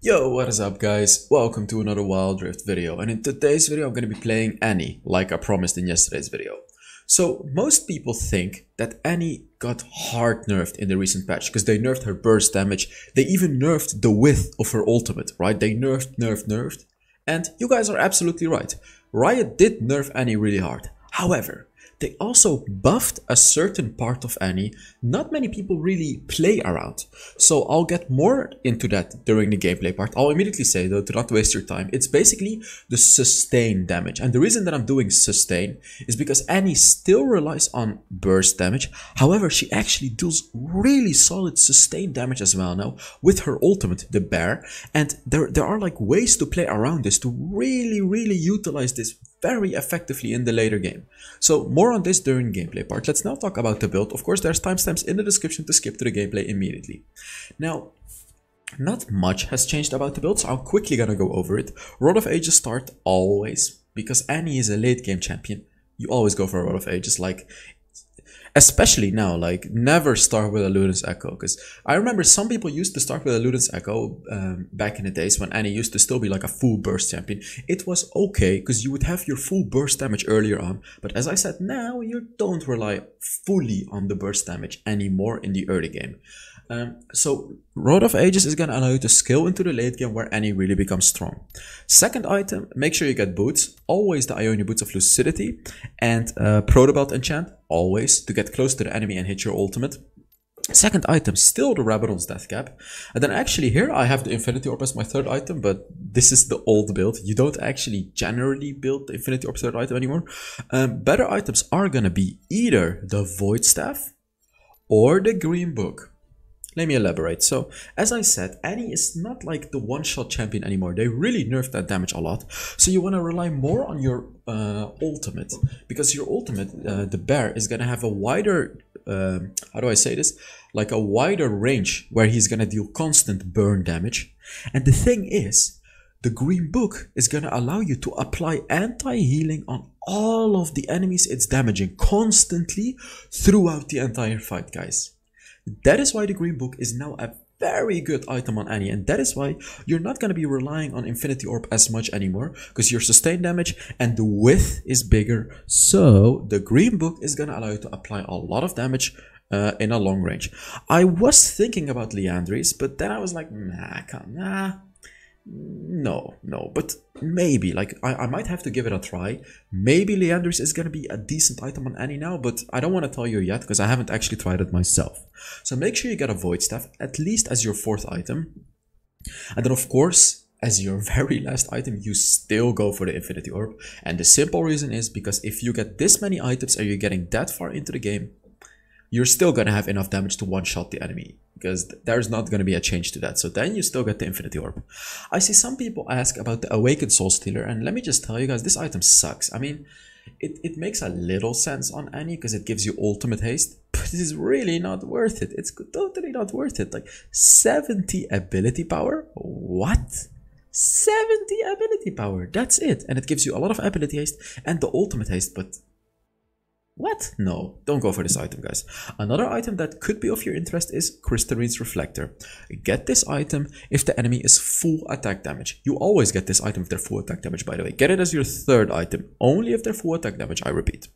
Yo, what is up guys? Welcome to another Wild Rift video, and in today's video I'm going to be playing Annie, like I promised in yesterday's video. So most people think that Annie got hard nerfed in the recent patch, because they nerfed her burst damage, they even nerfed the width of her ultimate, right? They nerfed, and you guys are absolutely right. Riot did nerf Annie really hard. However, they also buffed a certain part of Annie not many people really play around. So I'll get more into that during the gameplay part. I'll immediately say though, to not waste your time, it's basically the sustain damage. And the reason that I'm doing sustain is because Annie still relies on burst damage. However, she actually deals really solid sustain damage as well now with her ultimate, the bear. And there are like ways to play around this to really utilize this very effectively in the later game. So more on this during gameplay part. Let's now talk about the build. Of course, there's timestamps in the description to skip to the gameplay immediately. Now, not much has changed about the build, so I'm quickly gonna go over it. Rod of Ages start always, because Annie is a late game champion. You always go for a Rod of Ages, like especially now, like never start with a Luden's Echo, because I remember some people used to start with a Luden's Echo back in the days when Annie used to still be like a full burst champion. It was okay because you would have your full burst damage earlier on, but as I said, now you don't rely fully on the burst damage anymore in the early game. So Rod of Ages is going to allow you to scale into the late game where Annie really becomes strong. Second item, make sure you get boots, always the Ionia Boots of Lucidity, and Protobelt enchant, always, to get close to the enemy and hit your ultimate. Second item, still the Rabadon's Death Cap. And then actually here I have the Infinity Orb as my third item, but this is the old build. You don't actually generally build the Infinity Orb third item anymore. Better items are going to be either the Void Staff or the Green Book. Let me elaborate. So, as I said, Annie is not like the one-shot champion anymore. They really nerfed that damage a lot. So you want to rely more on your ultimate. Because your ultimate, the bear, is going to have a wider, how do I say this? Like a wider range where he's going to deal constant burn damage. And the thing is, the Green Book is going to allow you to apply anti-healing on all of the enemies it's damaging constantly throughout the entire fight, guys. That is why the Green Book is now a very good item on Annie, and that is why you're not going to be relying on Infinity Orb as much anymore, because your sustain damage and the width is bigger. So the Green Book is going to allow you to apply a lot of damage in a long range. I was thinking about Liandry's, but then I was like, no, but maybe, like, I might have to give it a try. Maybe Liandry's is going to be a decent item on Annie now, but I don't want to tell you yet because I haven't actually tried it myself. So make sure you get a Void Staff, at least as your fourth item. And then, of course, as your very last item, you still go for the Infinity Orb. And the simple reason is because if you get this many items and you're getting that far into the game, you're still going to have enough damage to one-shot the enemy, because there's not going to be a change to that. So then you still get the Infinity Orb. I see some people ask about the Awakened Soul Stealer, and let me just tell you guys, this item sucks. I mean, it makes a little sense on Annie because it gives you ultimate haste, but it is really not worth it. It's totally not worth it. Like 70 ability power? What? 70 ability power, that's it. And it gives you a lot of ability haste and the ultimate haste, but what? No, don't go for this item, guys. Another item that could be of your interest is Crystaline's Reflector. Get this item if the enemy is full attack damage. You always get this item if they're full attack damage, by the way. Get it as your third item, only if they're full attack damage, I repeat.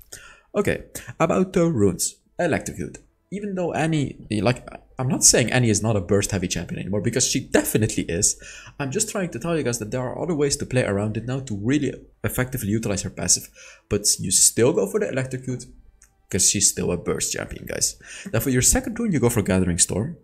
Okay, about the runes. Electrocute. Even though Annie, like, I'm not saying Annie is not a burst heavy champion anymore, because she definitely is. I'm just trying to tell you guys that there are other ways to play around it now to really effectively utilize her passive. But you still go for the Electrocute, because she's still a burst champion, guys. Now for your second rune, you go for Gathering Storm.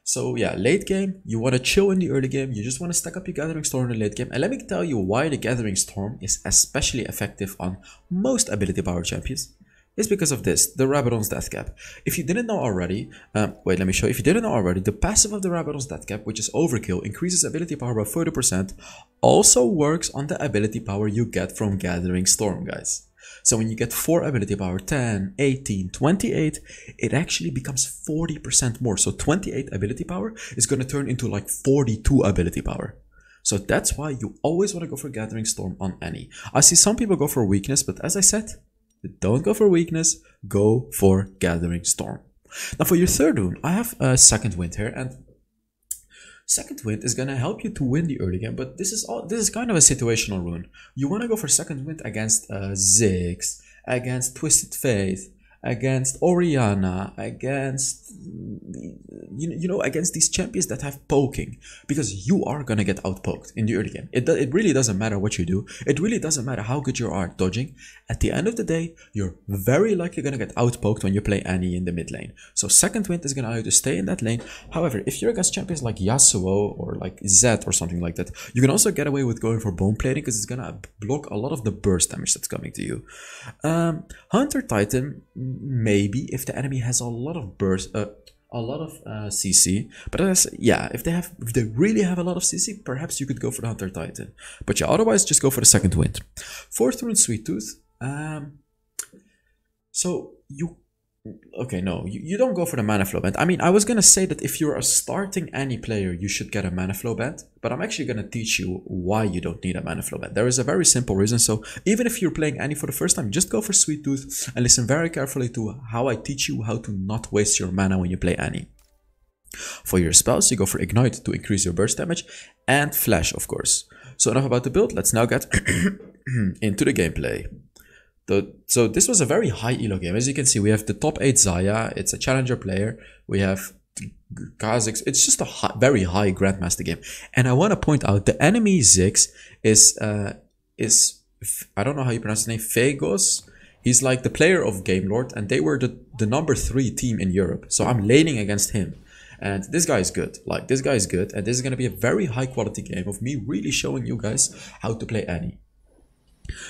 So yeah, late game, you want to chill in the early game, you just want to stack up your Gathering Storm in the late game. And let me tell you why the Gathering Storm is especially effective on most ability power champions. Is because of this, the Rabadon's Death Cap. If you didn't know already, wait, let me show you. If you didn't know already, the passive of the Rabadon's Death Cap, which is Overkill, increases ability power by 40%, also works on the ability power you get from Gathering Storm, guys. So when you get 4 ability power, 10, 18, 28, it actually becomes 40% more. So 28 ability power is going to turn into like 42 ability power. So that's why you always want to go for Gathering Storm on Annie. I see some people go for weakness, but as I said, don't go for weakness, go for Gathering Storm. Now for your third rune, I have a Second Wind here, and Second Wind is gonna help you to win the early game, but this is kind of a situational rune. You wanna go for Second Wind against Ziggs, against Twisted Faith, against Orianna, against against these champions that have poking, because you are gonna get outpoked in the early game. It really doesn't matter what you do. It really doesn't matter how good you are at dodging. At the end of the day, you're very likely gonna get outpoked when you play Annie in the mid lane. So Second Wind is gonna allow you to stay in that lane. However, if you're against champions like Yasuo or like Zed or something like that, you can also get away with going for bone plating because it's gonna block a lot of the burst damage that's coming to you. Hunter Titan, maybe if the enemy has a lot of burst, a lot of CC, but yeah, if they really have a lot of CC, perhaps you could go for the Hunter Titan. But yeah, otherwise just go for the Second Wind. Fourth rune, Sweet Tooth. So you don't go for the mana flow band. I mean, I was gonna say that if you're a starting Annie player, you should get a mana flow band, but I'm actually gonna teach you why you don't need a mana flow band. There is a very simple reason. So even if you're playing Annie for the first time, just go for Sweet Tooth and listen very carefully to how I teach you how to not waste your mana when you play Annie. For your spells, you go for Ignite to increase your burst damage, and Flash, of course. So enough about the build, let's now get into the gameplay. So this was a very high elo game. As you can see, we have the top 8 Xayah. It's a challenger player. We have Kha'Zix. It's just a very high Grandmaster game. And I want to point out the enemy Ziggs is I don't know how you pronounce his name, Phagos. He's like the player of Gamelord, and they were the number 3 team in Europe. So I'm laning against him. And this guy is good. Like, this guy is good. And this is going to be a very high quality game of me really showing you guys how to play Annie.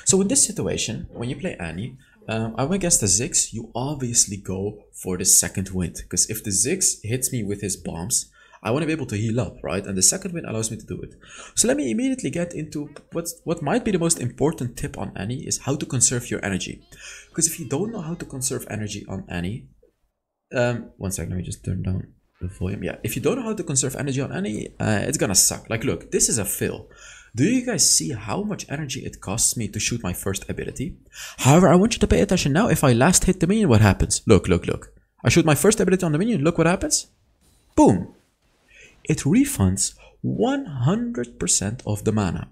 So in this situation, when you play Annie, I'm against the Ziggs, you obviously go for the Second Wind. Because if the Ziggs hits me with his bombs, I want to be able to heal up, right? And the Second Wind allows me to do it. So let me immediately get into what might be the most important tip on Annie is how to conserve your energy. Because if you don't know how to conserve energy on Annie, one second, let me just turn down the volume. Yeah, if you don't know how to conserve energy on Annie, it's gonna suck. Like, look, this is a fill. Do you guys see how much energy it costs me to shoot my first ability? However, I want you to pay attention now. If I last hit the minion, what happens? Look, look, look. I shoot my first ability on the minion, look what happens. Boom. It refunds 100% of the mana.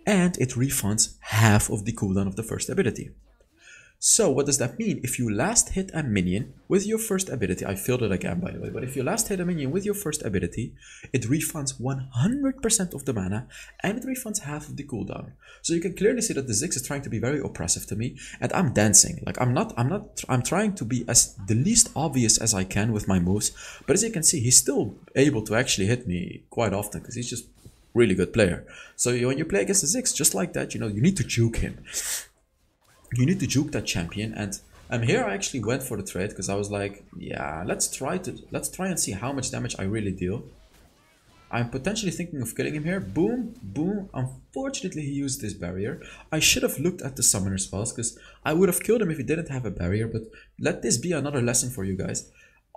And it refunds half of the cooldown of the first ability. So what does that mean? If you last hit a minion with your first ability, I filled it again by the way, but if you last hit a minion with your first ability, it refunds 100% of the mana and it refunds half of the cooldown. So you can clearly see that the Ziggs is trying to be very oppressive to me, and I'm dancing. Like I'm trying to be as the least obvious as I can with my moves, but as you can see, he's still able to actually hit me quite often because he's just really good player. So when you play against the Ziggs, just like that, you need to juke him. You need to juke that champion, and here I actually went for the trade because I was like, yeah, let's try and see how much damage I really deal. I'm potentially thinking of killing him here. Boom, boom. Unfortunately, he used this barrier. I should have looked at the summoner spells because I would have killed him if he didn't have a barrier. But let this be another lesson for you guys.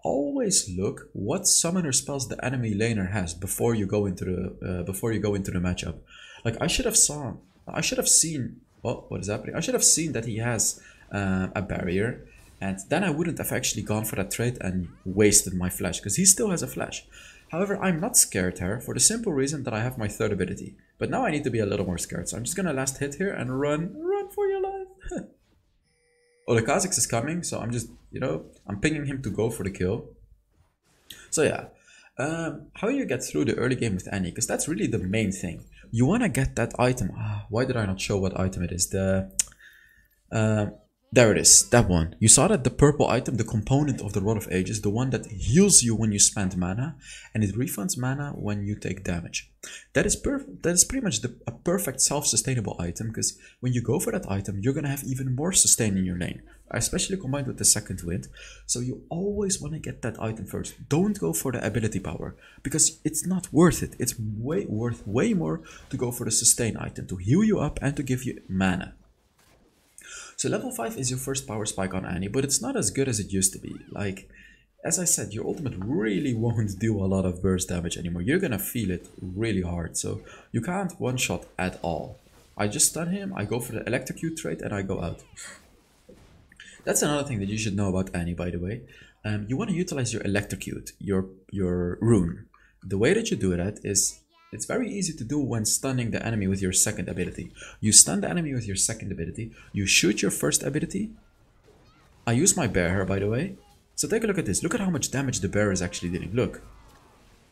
Always look what summoner spells the enemy laner has before you go into the matchup. Like I should have seen. Oh, what is happening? I should have seen that he has a barrier, and then I wouldn't have actually gone for that trade and wasted my flash, because he still has a flash. However, I'm not scared here for the simple reason that I have my third ability. But now I need to be a little more scared, so I'm just gonna last hit here and run for your life. Oh, the Kha'Zix is coming, so I'm just, I'm pinging him to go for the kill. So yeah. How you get through the early game with Annie, because that's really the main thing. You want to get that item. Why did I not show what item it is? There it is, that one. You saw that the purple item, the component of the Rod of Ages, the one that heals you when you spend mana, and it refunds mana when you take damage. That is pretty much a perfect self-sustainable item, because when you go for that item, you're gonna have even more sustain in your lane, especially combined with the Second Wind. So you always want to get that item first. Don't go for the ability power, because it's not worth it. It's worth way more to go for the sustain item, to heal you up and to give you mana. So level 5 is your first power spike on Annie, but it's not as good as it used to be. Like, as I said, your ultimate really won't do a lot of burst damage anymore. You're gonna feel it really hard, so you can't one-shot at all. I just stun him, I go for the electrocute trait, and I go out. That's another thing that you should know about Annie, by the way. You want to utilize your electrocute, your rune. The way that you do that is, it's very easy to do when stunning the enemy with your second ability. You stun the enemy with your second ability, you shoot your first ability. I use my bear here, by the way. So take a look at this. Look at how much damage the bear is actually dealing. Look.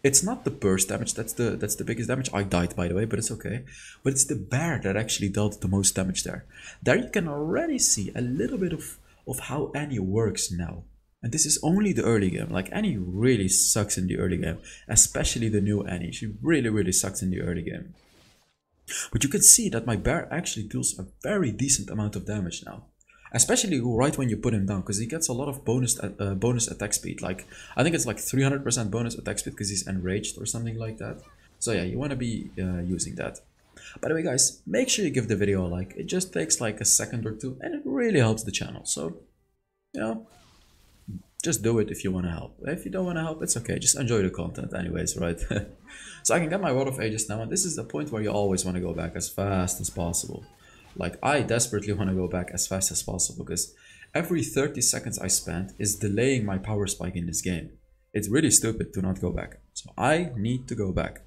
It's not the burst damage, that's the biggest damage. I died, by the way, but it's okay. But it's the bear that actually dealt the most damage there. There you can already see a little bit of how Annie works now. And this is only the early game. Like, Annie really sucks in the early game. Especially the new Annie. She really, really sucks in the early game. But you can see that my bear actually deals a very decent amount of damage now. Especially right when you put him down, because he gets a lot of bonus attack speed. Like, I think it's like 300% bonus attack speed because he's enraged or something like that. So yeah, you want to be using that. By the way, guys, make sure you give the video a like. It just takes like a second or two, and it really helps the channel. So, you know, just do it if you want to help. If you don't want to help, it's okay. Just enjoy the content anyways, right? So I can get my Rod of Ages now, and this is the point where you always want to go back as fast as possible. Like, I desperately want to go back as fast as possible because every 30 seconds I spend is delaying my power spike in this game. It's really stupid to not go back. So I need to go back.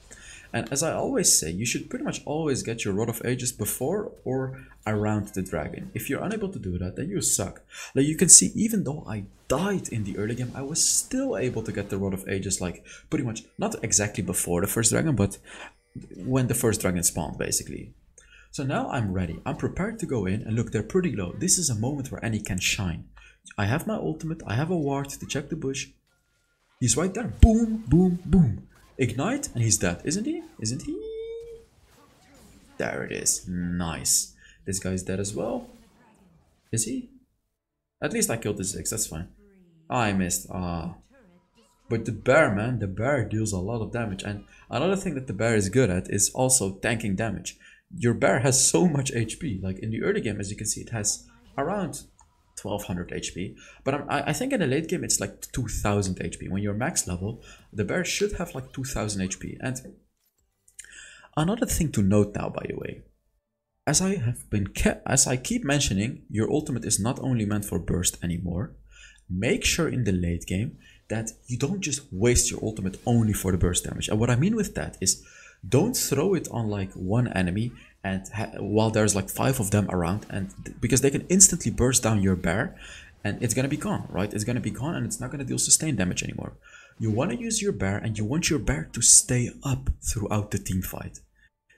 And as I always say, you should pretty much always get your Rod of Ages before or around the dragon. If you're unable to do that, then you suck. Like, you can see, even though I died in the early game, I was still able to get the Rod of Ages, like, pretty much, not exactly before the first dragon, but when the first dragon spawned, basically. So now I'm ready. I'm prepared to go in, and look, they're pretty low. This is a moment where Annie can shine. I have my ultimate, I have a ward to check the bush. He's right there. Boom, boom, boom. Ignite, and he's dead. Isn't he? Isn't he? There it is. Nice. This guy's dead as well. Is he? At least I killed the Ziggs, that's fine. I missed. But the bear, man, the bear deals a lot of damage. And another thing that the bear is good at is also tanking damage. Your bear has so much HP. Like, in the early game, as you can see, it has around 1200 HP. But I think in the late game, it's like 2000 HP. When you're max level, the bear should have like 2000 HP. And another thing to note now, by the way, as I keep mentioning, your ultimate is not only meant for burst anymore. Make sure in the late game that you don't just waste your ultimate only for the burst damage. And what I mean with that is, don't throw it on like one enemy and while there's like 5 of them around, and because they can instantly burst down your bear and it's gonna be gone, right? It's gonna be gone and it's not gonna deal sustained damage anymore. You want to use your bear, and you want your bear to stay up throughout the team fight,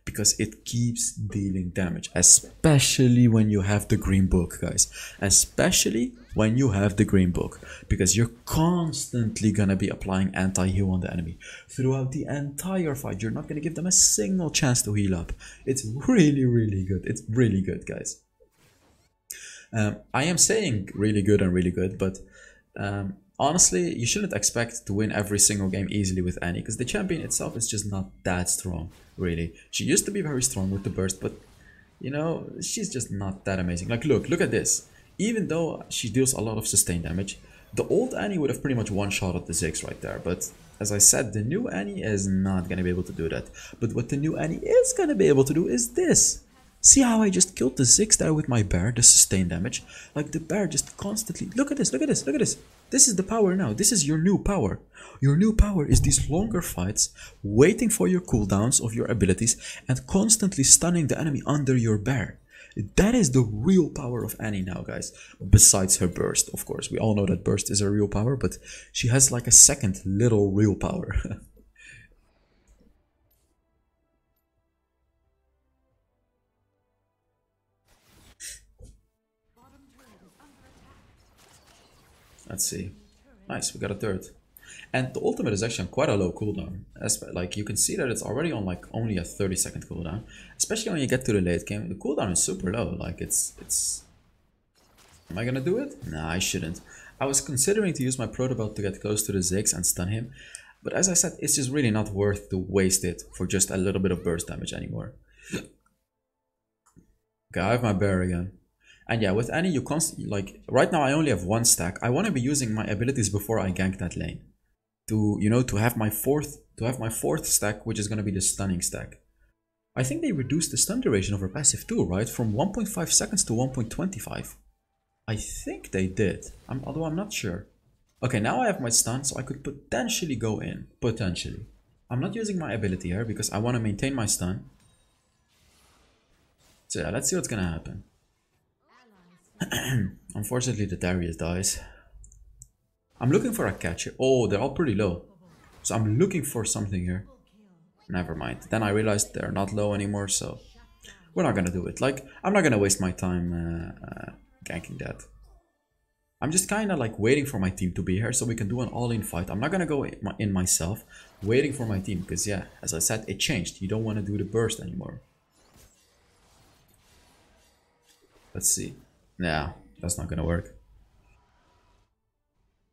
because it keeps dealing damage, especially when you have the green book, guys. Especially when you have the green book, because you're constantly gonna be applying anti-heal on the enemy throughout the entire fight. You're not gonna give them a single chance to heal up. It's really, really good. It's really good, guys. I am saying really good and really good, but honestly, you shouldn't expect to win every single game easily with Annie, because the champion itself is just not that strong, really. She used to be very strong with the burst, but, you know, she's just not that amazing. Like, look at this. Even though she deals a lot of sustained damage, the old Annie would have pretty much one-shotted the Ziggs right there. But, as I said, the new Annie is not going to be able to do that. But what the new Annie is going to be able to do is this. See how I just killed the Ziggs there with my bear, the sustained damage? Like, the bear just constantly... Look at this, look at this, look at this. This is the power now. This is your new power. Your new power is these longer fights, waiting for your cooldowns of your abilities, and constantly stunning the enemy under your bear. That is the real power of Annie now, guys. Besides her burst, of course. We all know that burst is a real power, but she has like a second little real power. Let's see. Nice, we got a third. And the ultimate is actually on quite a low cooldown. Like, you can see that it's already on like only a 30-second cooldown. Especially when you get to the late game, the cooldown is super low. Like, it's... Am I gonna do it? Nah, I shouldn't. I was considering to use my Protobelt to get close to the Ziggs and stun him. But as I said, it's just really not worth to waste it for just a little bit of burst damage anymore. Okay, I have my bear again. And yeah, with Annie, you constantly, like, right now I only have 1 stack. I want to be using my abilities before I gank that lane. To, you know, to have my fourth stack, which is going to be the stunning stack. I think they reduced the stun duration of her passive too, right? From 1.5 seconds to 1.25. I think they did, although I'm not sure. Okay, now I have my stun, so I could potentially go in. Potentially. I'm not using my ability here because I want to maintain my stun. So yeah, let's see what's gonna happen. Unfortunately, the Darius dies. I'm looking for a catch here. Oh, they're all pretty low. So I'm looking for something here. Never mind. Then I realized they're not low anymore, so we're not gonna do it. Like, I'm not gonna waste my time ganking that. I'm just kind of like waiting for my team to be here so we can do an all-in fight. I'm not gonna go in myself, waiting for my team, because yeah, as I said, it changed. You don't want to do the burst anymore. Let's see. Nah, that's not gonna work.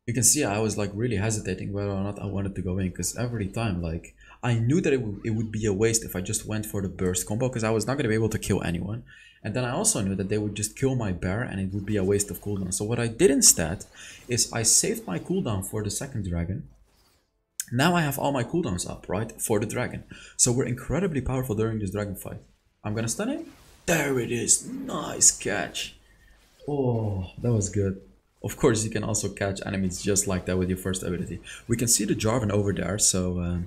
You can see I was like really hesitating whether or not I wanted to go in, because every time like I knew that it would be a waste if I just went for the burst combo, because I was not going to be able to kill anyone. And then I also knew that they would just kill my bear and it would be a waste of cooldown. So what I did instead is I saved my cooldown for the second dragon. Now I have all my cooldowns up, right, for the dragon. So we're incredibly powerful during this dragon fight. I'm gonna stun him. There it is. Nice catch. Oh, that was good. Of course, you can also catch enemies just like that with your first ability. We can see the Jarvan over there, so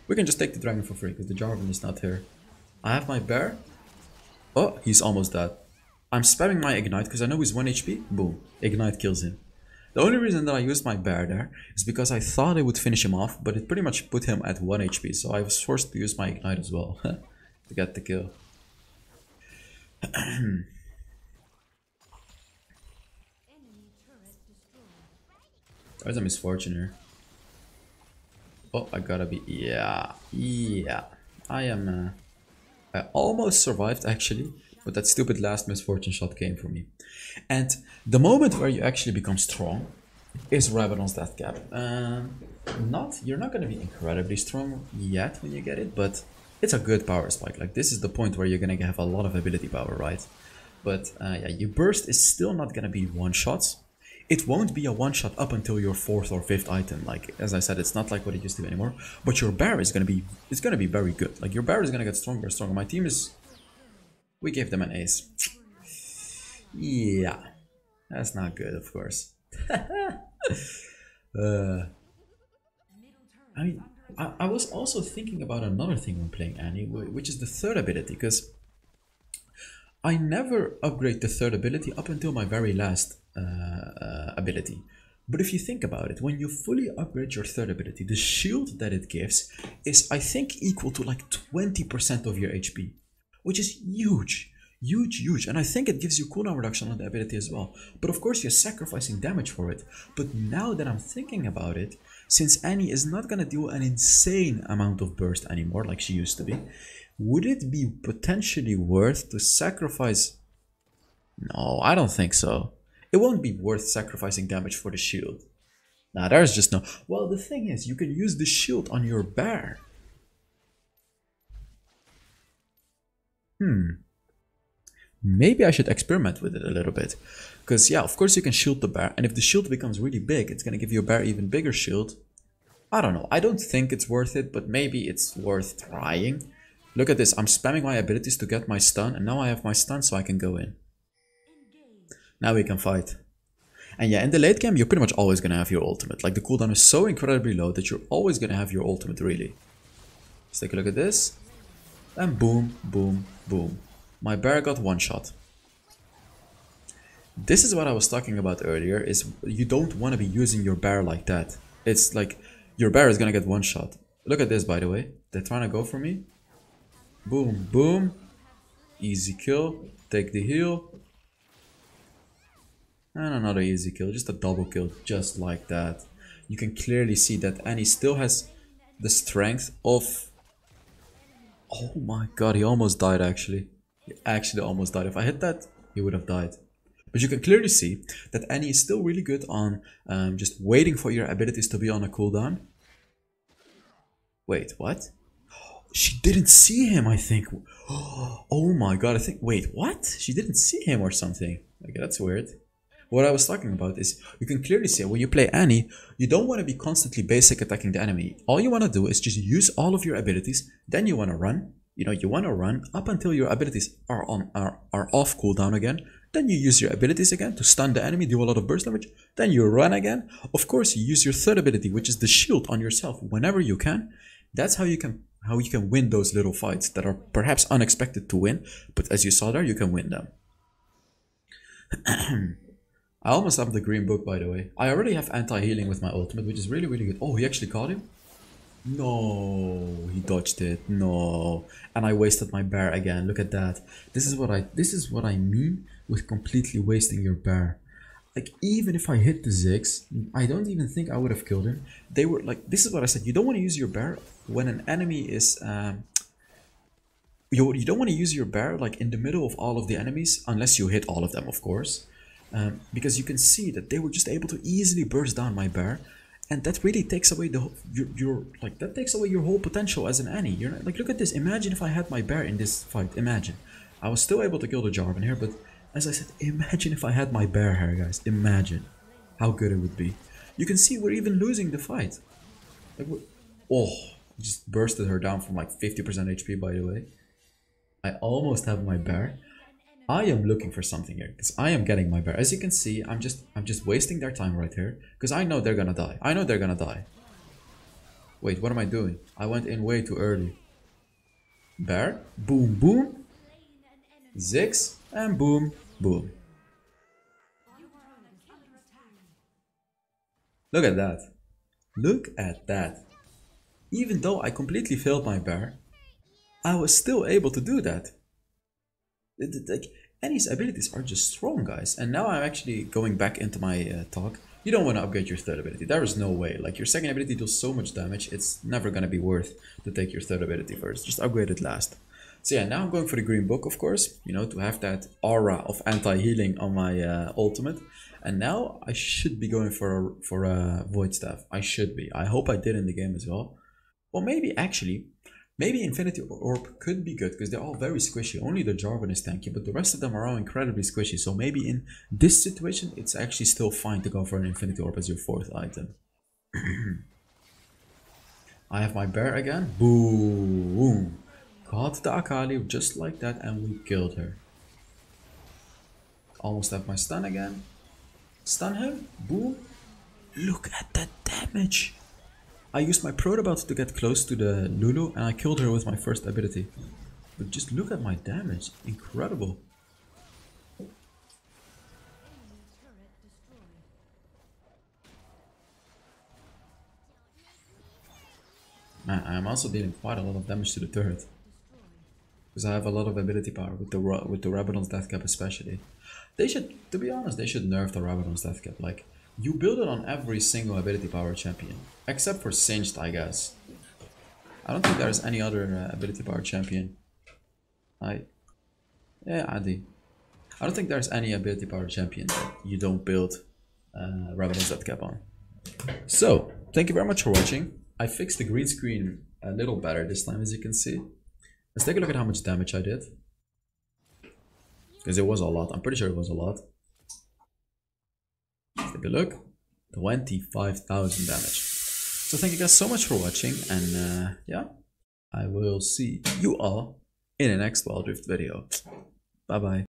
we can just take the dragon for free because the Jarvan is not here. I have my bear. Oh, he's almost dead. I'm spamming my ignite because I know he's 1 HP. Boom. Ignite kills him. The only reason that I used my bear there is because I thought it would finish him off, but it pretty much put him at 1 HP. So I was forced to use my ignite as well to get the kill. There's a misfortune here. Oh, I gotta be... Yeah. I am... I almost survived, actually. But that stupid last misfortune shot came for me. And the moment where you actually become strong is Rabadon's Death Cap. You're not gonna be incredibly strong yet when you get it, but it's a good power spike. Like, this is the point where you're gonna have a lot of ability power, right? But yeah, your burst is still not gonna be one-shots. It won't be a one-shot up until your 4th or 5th item. Like, as I said, it's not like what it used to be anymore. But your bear is gonna be, it's gonna be very good. Like, your bear is gonna get stronger and stronger. My team is... We gave them an ace. Yeah. That's not good, of course. I mean, I was also thinking about another thing when playing Annie, which is the third ability, because I never upgrade the third ability up until my very last ability. But if you think about it, when you fully upgrade your third ability, the shield that it gives is, I think, equal to like 20% of your HP, which is huge. Huge. And I think it gives you cooldown reduction on the ability as well. But of course, you're sacrificing damage for it. But now that I'm thinking about it, since Annie is not gonna do an insane amount of burst anymore like she used to be, would it be potentially worth to sacrifice... No, I don't think so. It won't be worth sacrificing damage for the shield. Nah, there's just no... Well, the thing is, you can use the shield on your bear. Maybe I should experiment with it a little bit. Because, yeah, of course you can shield the bear. And if the shield becomes really big, it's going to give your bear even bigger shield. I don't know. I don't think it's worth it, but maybe it's worth trying. Look at this. I'm spamming my abilities to get my stun. And now I have my stun, so I can go in. Now we can fight. And yeah, in the late game, you're pretty much always going to have your ultimate. Like, the cooldown is so incredibly low that you're always going to have your ultimate, really. Let's take a look at this. And boom, boom, boom. My bear got one shot. This is what I was talking about earlier, is you don't want to be using your bear like that. It's like, your bear is going to get one shot. Look at this, by the way. They're trying to go for me. Boom, boom. Easy kill. Take the heal. And another easy kill. Just a double kill, just like that. You can clearly see that Annie still has the strength of... Oh my god, he almost died actually. He actually almost died. If I hit that, he would have died. But you can clearly see that Annie is still really good on just waiting for your abilities to be on a cooldown. Wait, what? She didn't see him, I think. Oh my god, I think... Wait, what? She didn't see him or something. Okay, that's weird. What I was talking about is, you can clearly see when you play Annie, you don't want to be constantly basic attacking the enemy. All you want to do is just use all of your abilities, then you want to run. You know, you want to run up until your abilities are off cooldown again. Then you use your abilities again to stun the enemy, do a lot of burst damage. Then you run again. Of course, you use your third ability, which is the shield on yourself whenever you can. That's how you can win those little fights that are perhaps unexpected to win, but as you saw there, you can win them. I almost have the green book, by the way. I already have anti-healing with my ultimate, which is really, really good. Oh, he actually caught him? No, he dodged it. No. And I wasted my bear again. Look at that. This is what I mean with completely wasting your bear. Like, even if I hit the Ziggs, I don't even think I would have killed him. They were like, this is what I said. You don't want to use your bear when an enemy is you don't want to use your bear like in the middle of all of the enemies, unless you hit all of them, of course. Because you can see that they were just able to easily burst down my bear, and that really takes away that takes away your whole potential as an Annie. You're not, like, look at this. Imagine if I had my bear in this fight. Imagine, I was still able to kill the Jarvan here, but as I said, imagine if I had my bear here, guys. Imagine how good it would be. You can see we're even losing the fight. Like, oh, just bursted her down from like 50% HP. By the way, I almost have my bear. I am looking for something here because I am getting my bear. As you can see, I'm just wasting their time right here because I know they're gonna die. I know they're gonna die. Wait, what am I doing? I went in way too early. Bear, boom, boom. Ziggs, and boom, boom. Look at that. Look at that. Even though I completely failed my bear, I was still able to do that. Like, Annie's abilities are just strong, guys. And now I'm actually going back into my talk. You don't want to upgrade your third ability. There is no way. Like, your second ability does so much damage, it's never going to be worth to take your third ability first. Just upgrade it last. So yeah, now I'm going for the green book, of course. You know, to have that aura of anti-healing on my ultimate. And now I should be going for a void staff. I should be. I hope I did in the game as well. Well, maybe actually. Maybe Infinity Orb could be good because they're all very squishy. Only the Jarvan is tanky, but the rest of them are all incredibly squishy. So maybe in this situation, it's actually still fine to go for an Infinity Orb as your fourth item. I have my bear again. Boom! Caught the Akali just like that, and we killed her. Almost have my stun again. Stun him. Boom! Look at that damage! I used my Protobelt to get close to the Lulu and I killed her with my first ability. But just look at my damage. Incredible. Man, I am also dealing quite a lot of damage to the turret. Because I have a lot of ability power with the Rabadon's Death Cap especially. They should, to be honest, they should nerf the Rabadon's Death Cap. Like, you build it on every single ability power champion. Except for Singed, I guess. I don't think there's any other ability power champion. Yeah, Adi. I don't think there's any ability power champion that you don't build Rabadon's Death Cap on. So, thank you very much for watching. I fixed the green screen a little better this time, as you can see. Let's take a look at how much damage I did. Because it was a lot. I'm pretty sure it was a lot. Take a look. 25,000 damage. So thank you guys so much for watching, and yeah, I will see you all in the next Wild Rift video. Bye bye.